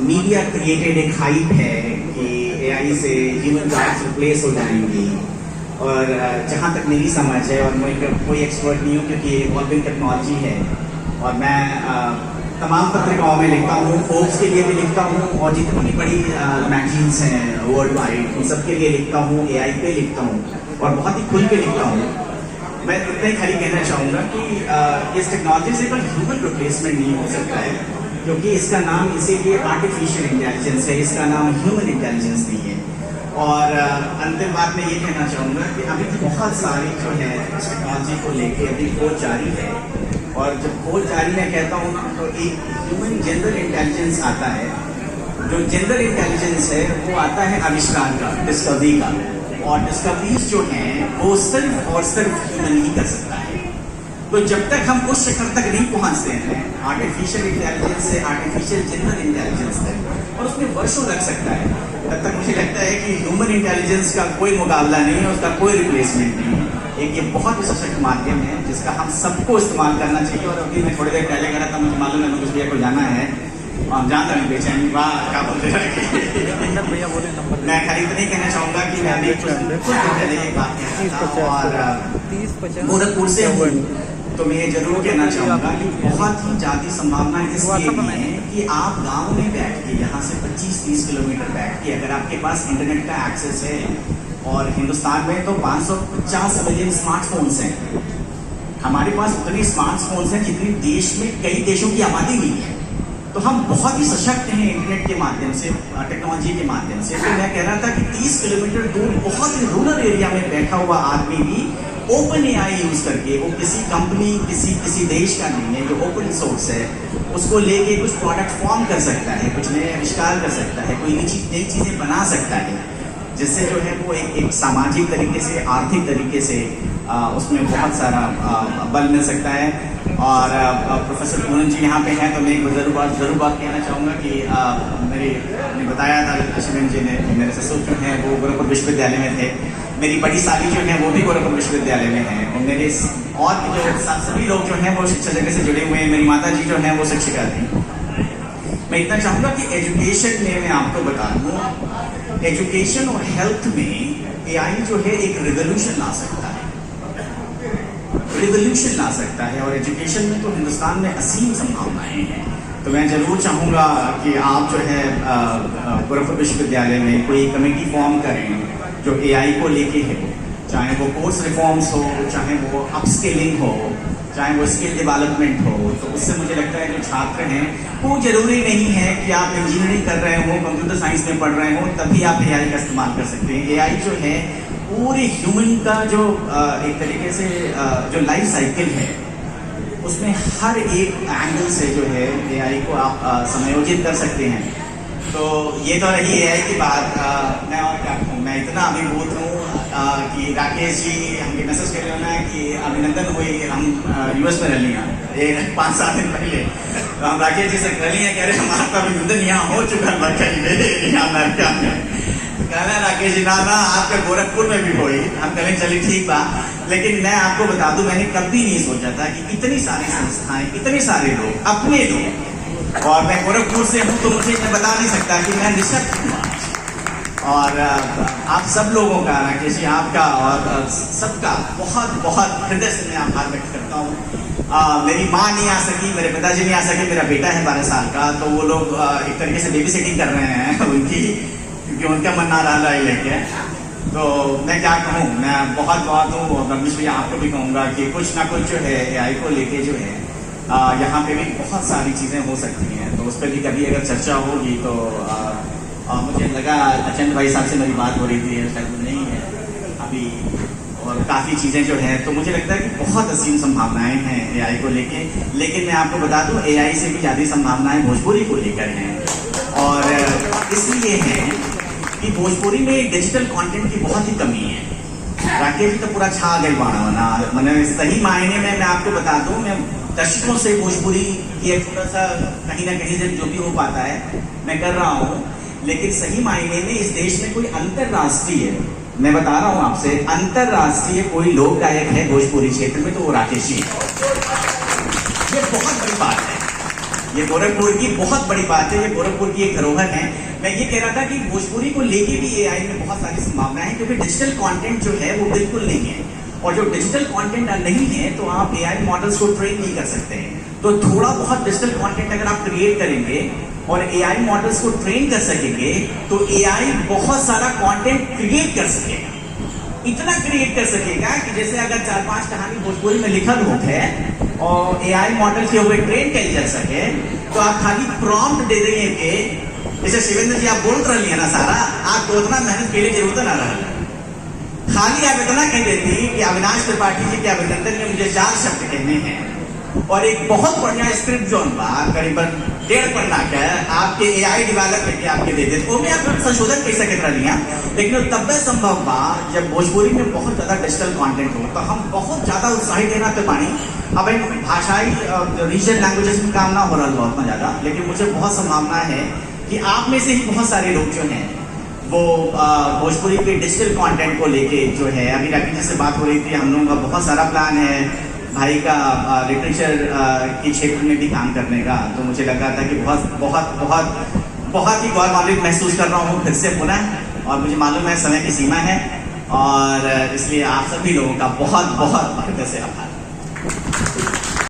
Media created एक hype है कि एआई से ह्यूमन जॉब्स रिप्लेस हो जाएंगी। और जहाँ तक मेरी समझ है, और मैं कोई एक्सपर्ट नहीं हूँ क्योंकि इवॉल्विंग टेक्नोलॉजी है, और मैं तमाम पत्रिकाओं में लिखता हूँ, फोर्ब्स के लिए भी लिखता हूँ, और जितनी भी बड़ी मैगजीन्स हैं वर्ल्ड वाइड उन सब के लिए लिखता हूँ, एआई पे लिखता हूँ, और बहुत ही खुल के लिखता हूँ। मैं इतना ही खाली कहना चाहूँगा कि इस टेक्नोलॉजी से कोई ह्यूमन रिप्लेसमेंट नहीं हो सकता है, क्योंकि इसका नाम इसीलिए आर्टिफिशियल इंटेलिजेंस है, इसका नाम ह्यूमन इंटेलिजेंस नहीं है। और अंतिम बात मैं ये कहना चाहूँगा कि अभी बहुत सारी जो है इस टेक्नोलॉजी को लेके अभी खोज जारी है, और जब खोज जारी मैं कहता हूँ ना, तो एक ह्यूमन जनरल इंटेलिजेंस आता है। जो जनरल इंटेलिजेंस है वो आता है आविष्कार का, डिस्कवरी का, और डिस्कवरीज जो हैं वो सिर्फ और सिर्फ ह्यूमन ही कर सकता है। तो जब तक हम उस शिखर तक नहीं पहुंचते हैं आर्टिफिशियल इंटेलिजेंस से आर्टिफिशियल जनरल इंटेलिजेंस तक, और उसमें वर्षों लग सकता है, तब तक मुझे लगता है कि ह्यूमन इंटेलिजेंस का कोई मुकाबला नहीं है, उसका कोई रिप्लेसमेंट नहीं है। एक ये बहुत ही सशक्त माध्यम है जिसका हम सबको इस्तेमाल करना चाहिए। और अभी मैं थोड़ी देर पहले कह रहा था, मुझे मालूम है मुझे भैया को जाना है, और जानता नहीं बेचैनी वाह क्या बोलते भैया बोले नंबर। मैं खाली इतना ही कहना चाहूँगा कि मैं अभी कुछ पहले ये बात कहना था, और गोरखपुर से हूँ, तो मैं ये जरूर कहना चाहूँगा कि बहुत ही ज़्यादा संभावना इसलिए है कि आप गांव में बैठ के, यहाँ से 25-30 किलोमीटर बैठ के, अगर आपके पास इंटरनेट का एक्सेस है, और हिंदुस्तान में तो 550 मिलियन स्मार्टफोन्स हैं, हमारे पास उतने स्मार्टफोन्स हैं जितनी देश में कई देशों की आबादी नहीं है। तो हम बहुत ही सशक्त हैं इंटरनेट के माध्यम से, टेक्नोलॉजी के माध्यम से। तो मैं कह रहा था कि 30 किलोमीटर दूर बहुत ही रूरल एरिया में बैठा हुआ आदमी भी ओपन एआई यूज करके, वो किसी कंपनी किसी देश का नहीं है, जो ओपन सोर्स है, उसको लेके कुछ प्रोडक्ट फॉर्म कर सकता है, कुछ नए आविष्कार कर सकता है, कोई नई चीजें बना सकता है, जिससे जो है वो एक सामाजिक तरीके से, आर्थिक तरीके से उसमें बहुत सारा बल मिल सकता है। और प्रोफेसर पूनम जी यहाँ पे हैं, तो मैं एक जरूर बात कहना चाहूँगा कि मैंने बताया था अश्विन जी ने, मेरे ससुर जो हैं वो गोरखपुर विश्वविद्यालय में थे, मेरी बड़ी साली जो है वो भी गोरखपुर विश्वविद्यालय में है, और मेरे और जो सभी लोग जो हैं वो शिक्षा जगह से जुड़े हुए हैं। मेरी माता जी जो हैं वो शिक्षिका थी। मैं इतना चाहूँगा कि एजुकेशन में मैं आपको बता दूँ, एजुकेशन और हेल्थ में एआई जो है एक रिवोल्यूशन ला सकता है, रिवोल्यूशन ला सकता है। और एजुकेशन में तो हिंदुस्तान में असीम संभावनाएं हैं। तो मैं जरूर चाहूँगा कि आप जो है गोरखपुर विश्वविद्यालय में कोई कमेटी फॉर्म करें जो एआई को लेके है, चाहे वो कोर्स रिफॉर्म्स हो, चाहे वो अपस्किलिंग हो, चाहे वो स्किल डेवलपमेंट हो। तो उससे मुझे लगता है जो छात्र हैं, वो जरूरी नहीं है कि आप इंजीनियरिंग कर रहे हो, कंप्यूटर साइंस में पढ़ रहे हो, तभी आप एआई का इस्तेमाल कर सकते हैं। एआई जो है पूरे ह्यूमन का जो एक तरीके से जो लाइफ साइकिल है, उसमें हर एक एंगल से जो है एआई को आप समायोजित कर सकते हैं। तो ये तो रही एआई की बात। मैं और क्या कहूँ, मैं इतना अभिभूत हूँ कि राकेश जी हमके मैसेज कर रहे हैं कि अभिनंदन हुई, हम यूएस में रह लिया 5-7 दिन पहले। तो हम राकेश जी से कर लिए, कह रहे हमारा तो अभिनंदन यहाँ हो चुका है। कहना राकेश जी ना आपका गोरखपुर में भी हुई। हम कहें चलिए ठीक बा, लेकिन मैं आपको बता दूं, मैंने कभी नहीं सोचा था कि इतनी सारी संस्थाएं, इतने सारे लोग, अपने लोग, और मैं गोरखपुर से हूं तो मुझे मैं बता नहीं सकता कि मैं निःशक्त हूँ। और आप सब लोगों का, राकेश जी आपका और सबका बहुत बहुत हृदय से मैं आभार व्यक्त करता हूँ। मेरी माँ नहीं आ सकी, मेरे पिताजी नहीं आ सके, मेरा बेटा है 12 साल का, तो वो लोग एक तरीके से बेबी सिटिंग कर रहे हैं उनकी, क्योंकि उनका मन ना रहा है लेके। तो मैं क्या कहूँ, मैं बहुत हूँ, और रमेश भैया आपको भी कहूँगा कि कुछ ना कुछ जो है एआई को लेके जो है यहाँ पे भी बहुत सारी चीज़ें हो सकती हैं। तो उस पर भी कभी अगर चर्चा होगी तो मुझे लगा अचंद भाई साहब से मेरी बात हो रही थी, शायद नहीं है अभी, और काफ़ी चीज़ें जो हैं, तो मुझे लगता है कि बहुत असीम संभावनाएं हैं एआई को लेके। लेकिन मैं आपको बता दूं, एआई से भी ज़्यादा संभावनाएं भोजपुरी को लेकर हैं, और इसलिए है कि भोजपुरी में डिजिटल कंटेंट की बहुत ही कमी है। राकेश जी तो पूरा छा गई बाणा, मैंने सही मायने में मैं आपको बता दूं, मैं दशकों से भोजपुरी की एक थोड़ा सा कहीं ना कहीं से जो भी हो पाता है मैं कर रहा हूँ, लेकिन सही मायने में इस देश में कोई अंतरराष्ट्रीय, मैं बता रहा हूँ आपसे, अंतरराष्ट्रीय कोई लोक गायक है भोजपुरी क्षेत्र में तो वो राकेश जी है। ये बहुत बड़ी बात है। ये गोरखपुर की बहुत बड़ी बात है, ये गोरखपुर की एक धरोहर है। मैं ये कह रहा था कि भोजपुरी को लेके भी एआई में बहुत सारी संभावनाएं हैं, क्योंकि डिजिटल कंटेंट जो है वो बिल्कुल नहीं है, और जो डिजिटल कंटेंट नहीं है तो आप एआई मॉडल्स को ट्रेन नहीं कर सकते हैं। तो थोड़ा बहुत डिजिटल कंटेंट अगर आप क्रिएट करेंगे और एआई मॉडल्स को ट्रेन कर सकेंगे तो एआई बहुत सारा कंटेंट क्रिएट कर सकेगा। इतना क्रिएट कर सकेगा कि जैसे अगर 4-5 कहानी भोजपुरी में लिखल हो है और एआई मॉडल के ऊपर ट्रेन कर जा सके, तो आप खाली प्रॉम्प्ट दे देंगे कि जैसे शिवेंद्र जी आप बोल रही है ना सारा, आपको उतना मेहनत के लिए जरूरत ना रहा, खाली आप इतना कह देती कि अविनाश त्रिपाठी जी के अभिनंदन में मुझे 4 शब्द कहने हैं, और एक बहुत बढ़िया स्क्रिप्ट जो करीबन 1.5 पन्ना का आपके एआई डेवलप करके आपके दे देते, वो भी आप संशोधन कर सकते रहिए। लेकिन तब संभव बा जब भोजपुरी में बहुत ज्यादा डिजिटल कंटेंट हो, तो हम बहुत ज्यादा उत्साहित देना तो पानी। अब इन भाषाई रीजनल लैंग्वेजेस में काम ना हो रहा है उतना ज्यादा, लेकिन मुझे बहुत संभावना है कि आप में से ही बहुत सारे लोग जो हैं वो भोजपुरी के डिजिटल कंटेंट को लेके जो है, अभी राकेश जी से बात हो रही थी, हम लोगों का बहुत सारा प्लान है भाई का लिटरेचर के क्षेत्र में भी काम करने का। तो मुझे लगा था कि बहुत बहुत बहुत बहुत ही गौरवान्वित महसूस कर रहा हूँ फिर से पुनः, और मुझे मालूम है समय की सीमा है, और इसलिए आप सभी लोगों का बहुत बहुत हृदय से आभार।